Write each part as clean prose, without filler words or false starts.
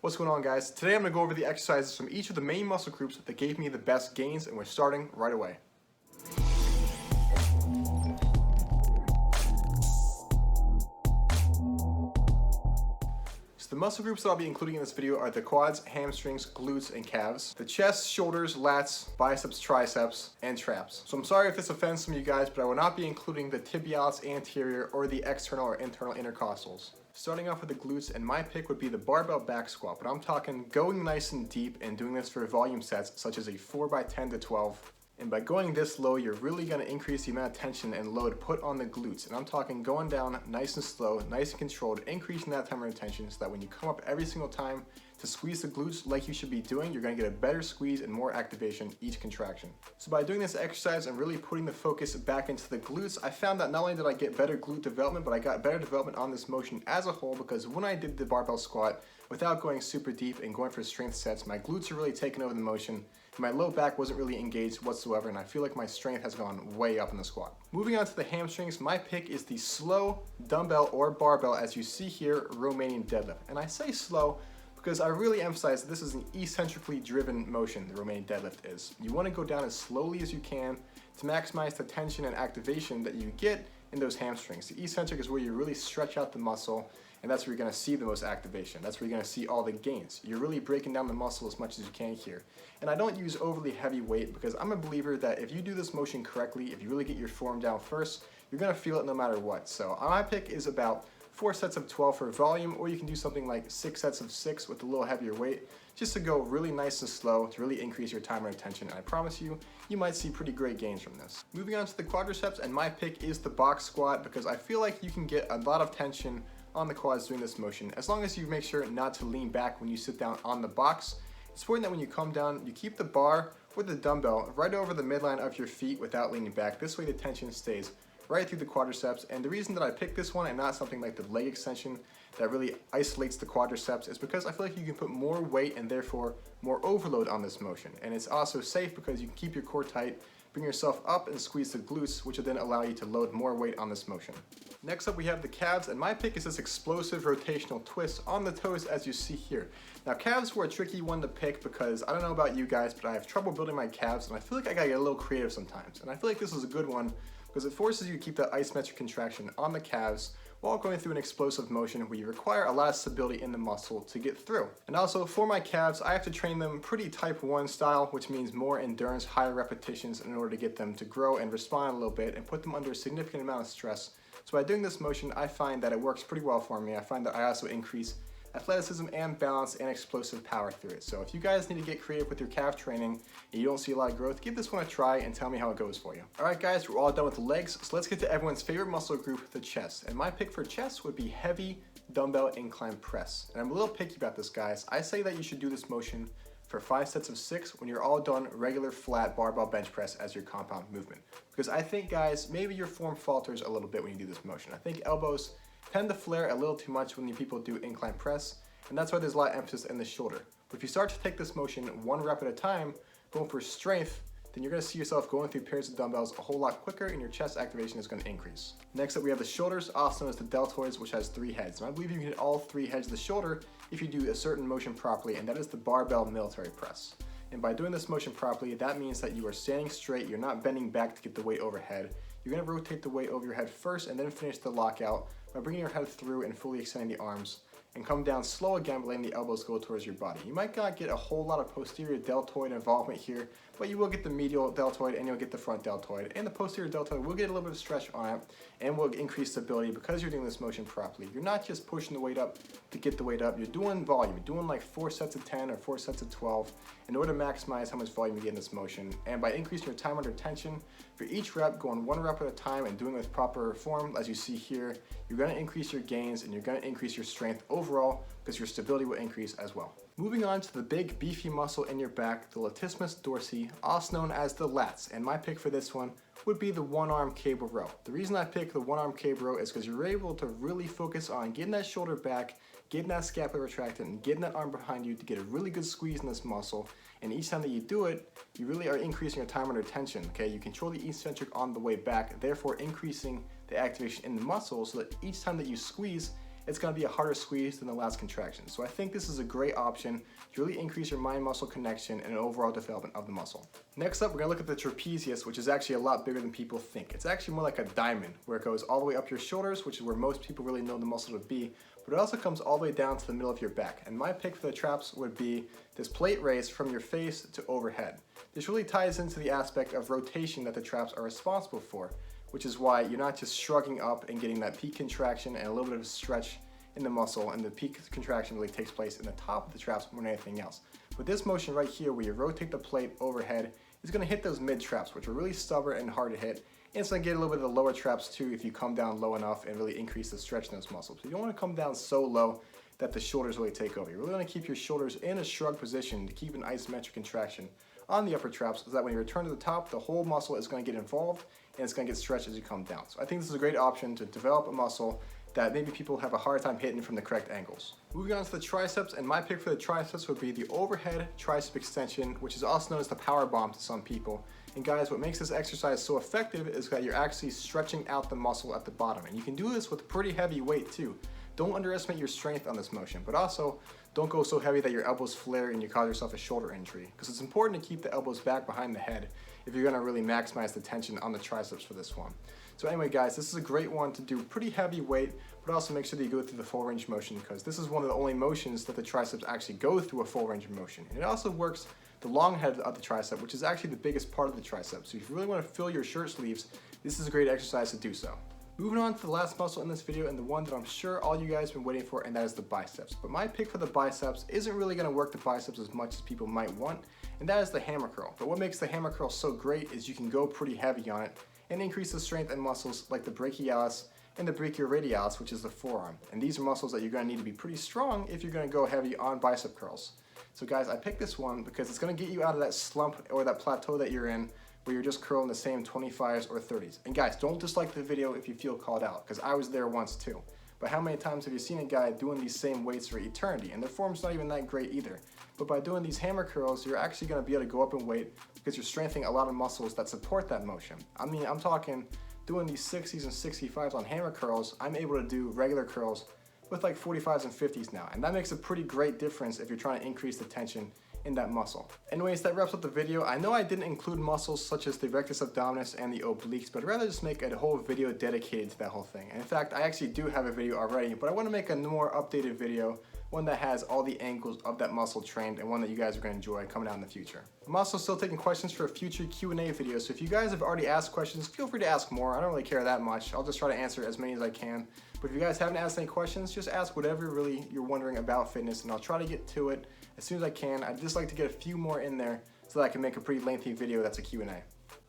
What's going on, guys? Today I'm going to go over the exercises from each of the main muscle groups that gave me the best gains, and we're starting right away. So the muscle groups that I'll be including in this video are the quads, hamstrings, glutes, and calves, the chest, shoulders, lats, biceps, triceps, and traps. So I'm sorry if this offends some of you guys, but I will not be including the tibialis anterior or the external or internal intercostals. Starting off with the glutes, and my pick would be the barbell back squat, but I'm talking going nice and deep and doing this for volume sets such as a 4x10 to 12. And by going this low, you're really going to increase the amount of tension and load put on the glutes. And I'm talking going down nice and slow, nice and controlled, increasing that time of retention so that when you come up every single time to squeeze the glutes like you should be doing, you're going to get a better squeeze and more activation each contraction. So by doing this exercise and really putting the focus back into the glutes, I found that not only did I get better glute development, but I got better development on this motion as a whole, because when I did the barbell squat, without going super deep and going for strength sets, my glutes are really taking over the motion. My low back wasn't really engaged whatsoever, and I feel like my strength has gone way up in the squat. Moving on to the hamstrings, my pick is the slow dumbbell or barbell, as you see here, Romanian deadlift. And I say slow because I really emphasize that this is an eccentrically driven motion, the Romanian deadlift is. You want to go down as slowly as you can to maximize the tension and activation that you get in those hamstrings. The eccentric is where you really stretch out the muscle, and that's where you're going to see the most activation. That's where you're going to see all the gains. You're really breaking down the muscle as much as you can here. And I don't use overly heavy weight because I'm a believer that if you do this motion correctly, if you really get your form down first, you're going to feel it no matter what. So my pick is about 4 sets of 12 for volume, or you can do something like 6 sets of 6 with a little heavier weight, just to go really nice and slow to really increase your time and attention. And I promise you, you might see pretty great gains from this. Moving on to the quadriceps, and my pick is the box squat because I feel like you can get a lot of tension on the quads doing this motion, as long as you make sure not to lean back when you sit down on the box. It's important that when you come down, you keep the bar or the dumbbell right over the midline of your feet without leaning back. This way the tension stays right through the quadriceps. And the reason that I picked this one and not something like the leg extension that really isolates the quadriceps is because I feel like you can put more weight and therefore more overload on this motion. And it's also safe because you can keep your core tight, bring yourself up and squeeze the glutes, which will then allow you to load more weight on this motion. Next up we have the calves, and my pick is this explosive rotational twist on the toes as you see here. Now calves were a tricky one to pick because I don't know about you guys, but I have trouble building my calves, and I feel like I gotta get a little creative sometimes. And I feel like this is a good one because it forces you to keep that isometric contraction on the calves while going through an explosive motion where you require a lot of stability in the muscle to get through. And also for my calves, I have to train them pretty type 1 style, which means more endurance, higher repetitions in order to get them to grow and respond a little bit and put them under a significant amount of stress. So by doing this motion, I find that it works pretty well for me. I find that I also increase athleticism and balance and explosive power through it. So if you guys need to get creative with your calf training and you don't see a lot of growth, give this one a try and tell me how it goes for you. Alright guys, we're all done with the legs, so let's get to everyone's favorite muscle group, the chest. And my pick for chest would be heavy dumbbell incline press. And I'm a little picky about this, guys. I say that you should do this motion for 5 sets of 6 when you're all done regular flat barbell bench press as your compound movement. Because I think, guys, maybe your form falters a little bit when you do this motion. I think elbows tend to flare a little too much when people do incline press, and that's why there's a lot of emphasis in the shoulder. But if you start to take this motion 1 rep at a time, going for strength, then you're going to see yourself going through pairs of dumbbells a whole lot quicker, and your chest activation is going to increase. Next up we have the shoulders, also known as the deltoids, which has 3 heads. And I believe you can hit all 3 heads of the shoulder if you do a certain motion properly, and that is the barbell military press. And by doing this motion properly, that means that you are standing straight, you're not bending back to get the weight overhead. You're going to rotate the weight over your head first and then finish the lockout by bringing your head through and fully extending the arms, and come down slow again, letting the elbows go towards your body. You might not get a whole lot of posterior deltoid involvement here, but you will get the medial deltoid and you'll get the front deltoid, and the posterior deltoid will get a little bit of stretch on it and will increase stability because you're doing this motion properly. You're not just pushing the weight up to get the weight up, you're doing volume. You're doing like 4 sets of 10 or 4 sets of 12 in order to maximize how much volume you get in this motion. And by increasing your time under tension, for each rep, going 1 rep at a time and doing it with proper form, as you see here, you're going to increase your gains and you're going to increase your strength overall because your stability will increase as well. Moving on to the big beefy muscle in your back, the latissimus dorsi, also known as the lats. And my pick for this one would be the 1-arm cable row. The reason I pick the 1-arm cable row is because you're able to really focus on getting that shoulder back, getting that scapula retracted, and getting that arm behind you to get a really good squeeze in this muscle. And each time that you do it, you really are increasing your time under tension, okay? You control the eccentric on the way back, therefore increasing the activation in the muscle so that each time that you squeeze, it's going to be a harder squeeze than the last contraction. So I think this is a great option to really increase your mind-muscle connection and overall development of the muscle. Next up, we're going to look at the trapezius, which is actually a lot bigger than people think. It's actually more like a diamond, where it goes all the way up your shoulders, which is where most people really know the muscle to be, but it also comes all the way down to the middle of your back. And my pick for the traps would be this plate raise from your face to overhead. This really ties into the aspect of rotation that the traps are responsible for, which is why you're not just shrugging up and getting that peak contraction and a little bit of a stretch in the muscle, and the peak contraction really takes place in the top of the traps more than anything else. But this motion right here, where you rotate the plate overhead, is going to hit those mid traps, which are really stubborn and hard to hit. And it's going to get a little bit of the lower traps too if you come down low enough and really increase the stretch in those muscles. So you don't want to come down so low that the shoulders really take over. You really want to keep your shoulders in a shrug position to keep an isometric contraction on the upper traps, so that when you return to the top, the whole muscle is going to get involved and it's going to get stretched as you come down. So I think this is a great option to develop a muscle that maybe people have a hard time hitting from the correct angles. Moving on to the triceps, and my pick for the triceps would be the overhead tricep extension, which is also known as the power bomb to some people. And guys, what makes this exercise so effective is that you're actually stretching out the muscle at the bottom. And you can do this with pretty heavy weight too. Don't underestimate your strength on this motion, but also don't go so heavy that your elbows flare and you cause yourself a shoulder injury, because it's important to keep the elbows back behind the head if you're gonna really maximize the tension on the triceps for this one. So anyway guys, this is a great one to do pretty heavy weight, but also make sure that you go through the full range of motion, because this is one of the only motions that the triceps actually go through a full range of motion. And it also works the long head of the tricep, which is actually the biggest part of the tricep. So if you really want to fill your shirt sleeves, this is a great exercise to do so. Moving on to the last muscle in this video, and the one that I'm sure all you guys have been waiting for, and that is the biceps. But my pick for the biceps isn't really going to work the biceps as much as people might want, and that is the hammer curl. But what makes the hammer curl so great is you can go pretty heavy on it and increase the strength in muscles like the brachialis and the brachioradialis, which is the forearm. And these are muscles that you're going to need to be pretty strong if you're going to go heavy on bicep curls. So guys, I picked this one because it's going to get you out of that slump or that plateau that you're in, where you're just curling the same 25s or 30s. And guys, don't dislike the video if you feel called out, because I was there once too. But how many times have you seen a guy doing these same weights for eternity, and their form's not even that great either? But by doing these hammer curls, you're actually going to be able to go up in weight because you're strengthening a lot of muscles that support that motion. I mean, I'm talking doing these 60s and 65s on hammer curls, I'm able to do regular curls with like 45s and 50s now. And that makes a pretty great difference if you're trying to increase the tension in that muscle. Anyways, that wraps up the video. I know I didn't include muscles such as the rectus abdominis and the obliques, but I'd rather just make a whole video dedicated to that whole thing. And in fact, I actually do have a video already, but I want to make a more updated video, one that has all the angles of that muscle trained, and one that you guys are going to enjoy coming out in the future. I'm also still taking questions for a future Q&A video, so if you guys have already asked questions, feel free to ask more. I don't really care that much. I'll just try to answer as many as I can. But if you guys haven't asked any questions, just ask whatever really you're wondering about fitness, and I'll try to get to it as soon as I can. I'd just like to get a few more in there so that I can make a pretty lengthy video that's a Q&A.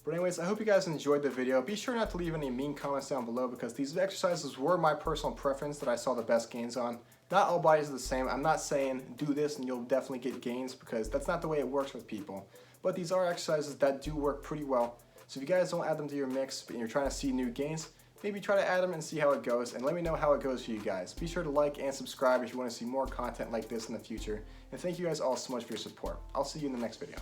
But anyways, I hope you guys enjoyed the video. Be sure not to leave any mean comments down below, because these exercises were my personal preference that I saw the best gains on. Not all bodies are the same. I'm not saying do this and you'll definitely get gains, because that's not the way it works with people. But these are exercises that do work pretty well. So if you guys don't add them to your mix and you're trying to see new gains, maybe try to add them and see how it goes, and let me know how it goes for you guys. Be sure to like and subscribe if you want to see more content like this in the future. And thank you guys all so much for your support. I'll see you in the next video.